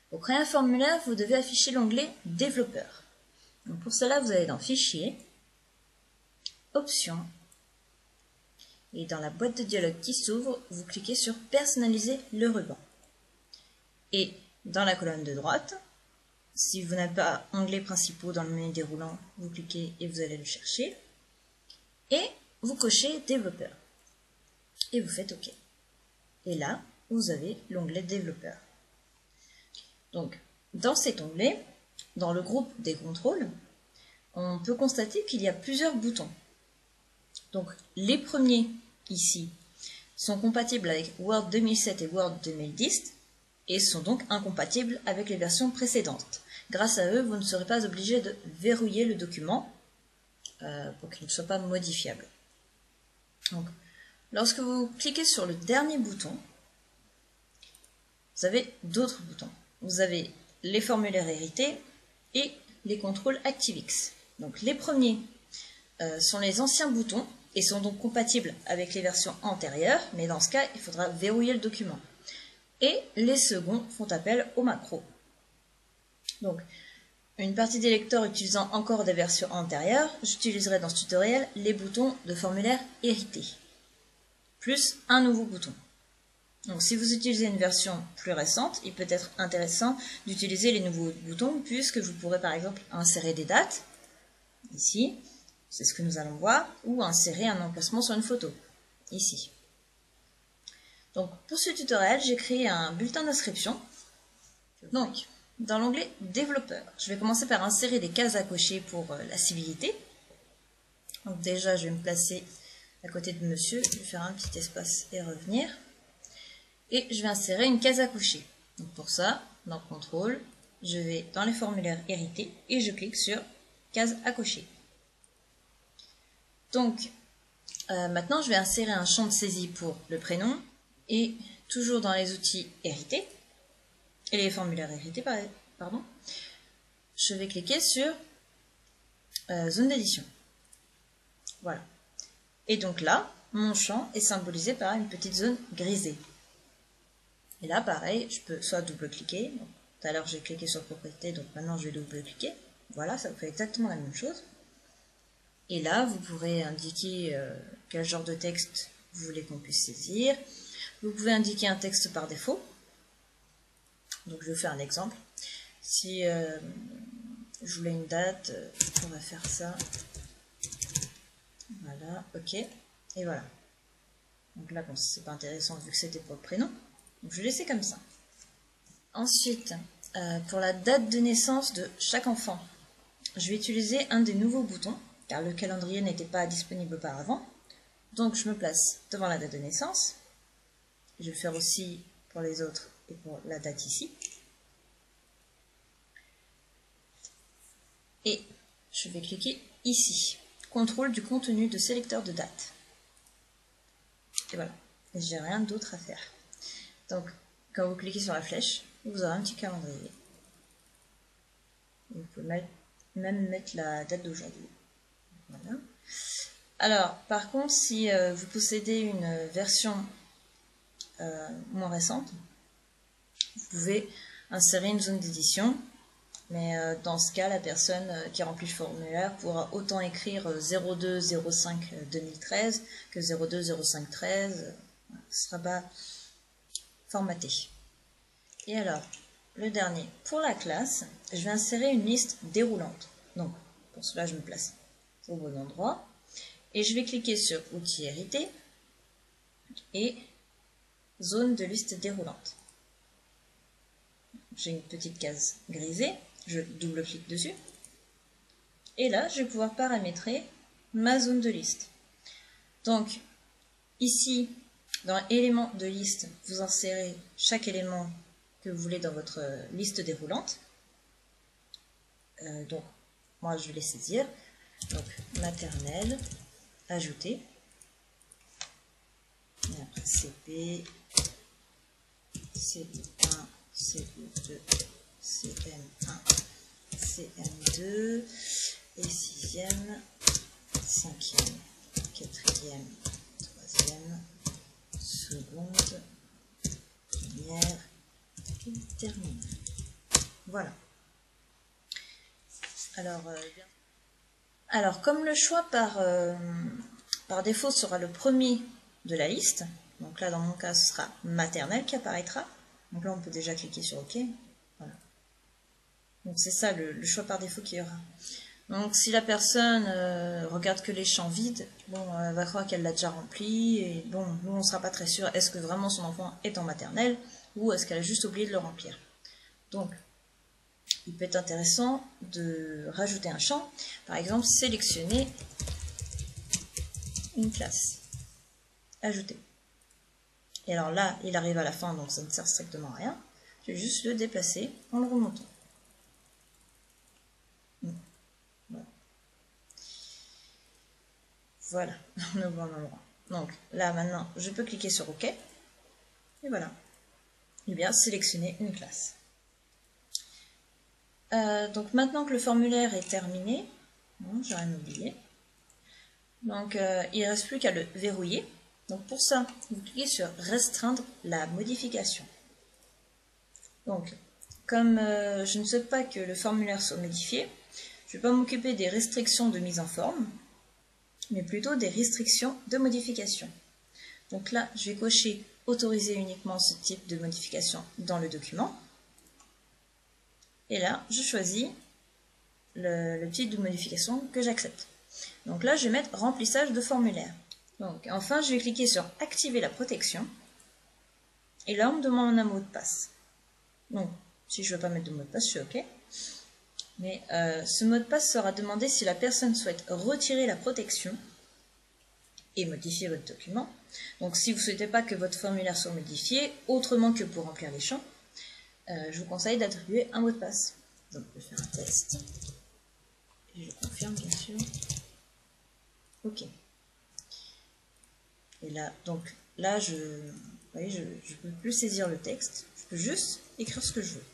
Pour créer un formulaire, vous devez afficher l'onglet Développeur. Donc pour cela, vous allez dans Fichier, Options, et dans la boîte de dialogue qui s'ouvre, vous cliquez sur Personnaliser le ruban. Et dans la colonne de droite, si vous n'avez pas onglet principaux dans le menu déroulant, vous cliquez et vous allez le chercher. Et vous cochez Développeur. Et vous faites OK. Et là, vous avez l'onglet Développeur. Donc, dans cet onglet, dans le groupe des contrôles, on peut constater qu'il y a plusieurs boutons. Donc, les premiers, ici, sont compatibles avec Word 2007 et Word 2010, et sont donc incompatibles avec les versions précédentes. Grâce à eux, vous ne serez pas obligé de verrouiller le document pour qu'il ne soit pas modifiable. Donc, lorsque vous cliquez sur le dernier bouton, vous avez d'autres boutons. Vous avez les formulaires hérités et les contrôles ActiveX. Donc les premiers sont les anciens boutons et sont donc compatibles avec les versions antérieures, mais dans ce cas, il faudra verrouiller le document. Et les seconds font appel aux macros. Donc, une partie des lecteurs utilisant encore des versions antérieures, j'utiliserai dans ce tutoriel les boutons de formulaire hérité, plus un nouveau bouton. Donc si vous utilisez une version plus récente, il peut être intéressant d'utiliser les nouveaux boutons puisque vous pourrez par exemple insérer des dates, ici, c'est ce que nous allons voir, ou insérer un emplacement sur une photo, ici. Donc pour ce tutoriel, j'ai créé un bulletin d'inscription. Donc, dans l'onglet Développeur, je vais commencer par insérer des cases à cocher pour la civilité. Donc déjà, je vais me placer à côté de monsieur, je vais faire un petit espace et revenir. Et je vais insérer une case à cocher. Donc pour ça, dans Contrôle, je vais dans les formulaires hérités et je clique sur case à cocher. Donc, maintenant, je vais insérer un champ de saisie pour le prénom et toujours dans les outils hérités et les formulaires hérités, pardon, je vais cliquer sur zone d'édition. Voilà. Et donc là, mon champ est symbolisé par une petite zone grisée. Et là, pareil, je peux soit double-cliquer. Tout à l'heure, j'ai cliqué sur propriété, donc maintenant, je vais double-cliquer. Voilà, ça fait exactement la même chose. Et là, vous pourrez indiquer quel genre de texte vous voulez qu'on puisse saisir. Vous pouvez indiquer un texte par défaut. Donc, je vais vous faire un exemple. Si je voulais une date, on va faire ça. Voilà, OK. Et voilà. Donc là, bon, c'est pas intéressant vu que c'était pour le prénom. Donc je vais laisser comme ça. Ensuite, pour la date de naissance de chaque enfant, je vais utiliser un des nouveaux boutons, car le calendrier n'était pas disponible auparavant. Donc je me place devant la date de naissance. Je vais le faire aussi pour les autres et pour la date ici. Et je vais cliquer ici. Contrôle du contenu de sélecteur de date. Et voilà. Et j'ai rien d'autre à faire. Donc, quand vous cliquez sur la flèche, vous aurez un petit calendrier. Vous pouvez même mettre la date d'aujourd'hui. Voilà. Alors, par contre, si vous possédez une version moins récente, vous pouvez insérer une zone d'édition. Mais dans ce cas, la personne qui remplit le formulaire pourra autant écrire 02-05-2013 que 02-05-13. Ce ne sera pas formaté. Et alors, le dernier, pour la classe, je vais insérer une liste déroulante. Donc, pour cela, je me place au bon endroit. Et je vais cliquer sur Outils hérités et Zone de liste déroulante. J'ai une petite case grisée, je double-clique dessus. Et là, je vais pouvoir paramétrer ma zone de liste. Donc, ici, dans éléments de liste, vous insérez chaque élément que vous voulez dans votre liste déroulante. Donc, moi, je vais les saisir. Donc, maternelle, ajouter. Et après, CP, CE1, CE2, CM1, CM2, et 6e, 5e, 4e, 3e, seconde, première et terminale. Voilà. Alors comme le choix par défaut sera le premier de la liste, donc là dans mon cas ce sera maternelle qui apparaîtra, donc là on peut déjà cliquer sur OK. Voilà. Donc c'est ça le choix par défaut qu'il y aura. Donc si la personne regarde que les champs vides, bon, elle va croire qu'elle l'a déjà rempli, et bon, nous on ne sera pas très sûr, est-ce que vraiment son enfant est en maternelle, ou est-ce qu'elle a juste oublié de le remplir. Donc, il peut être intéressant de rajouter un champ, par exemple, sélectionner une classe, ajouter. Et alors là, il arrive à la fin, donc ça ne sert strictement à rien, je vais juste le déplacer en le remontant. Voilà, on est au bon endroit. Donc là maintenant, je peux cliquer sur OK. Et voilà. Et bien sélectionner une classe. Donc maintenant que le formulaire est terminé, j'ai rien oublié. Donc il ne reste plus qu'à le verrouiller. Donc pour ça, vous cliquez sur restreindre la modification. Donc comme je ne souhaite pas que le formulaire soit modifié, je ne vais pas m'occuper des restrictions de mise en forme, mais plutôt des restrictions de modification. Donc là, je vais cocher « Autoriser uniquement ce type de modification dans le document ». Et là, je choisis le type de modification que j'accepte. Donc là, je vais mettre « Remplissage de formulaire ». Donc enfin, je vais cliquer sur « Activer la protection ». Et là, on me demande un mot de passe. Donc, si je ne veux pas mettre de mot de passe, je suis OK. Mais ce mot de passe sera demandé si la personne souhaite retirer la protection et modifier votre document. Donc si vous ne souhaitez pas que votre formulaire soit modifié, autrement que pour remplir les champs, je vous conseille d'attribuer un mot de passe. Donc je vais faire un test. Et je confirme bien sûr. OK. Et là, donc là, vous voyez, je ne peux plus saisir le texte. Je peux juste écrire ce que je veux.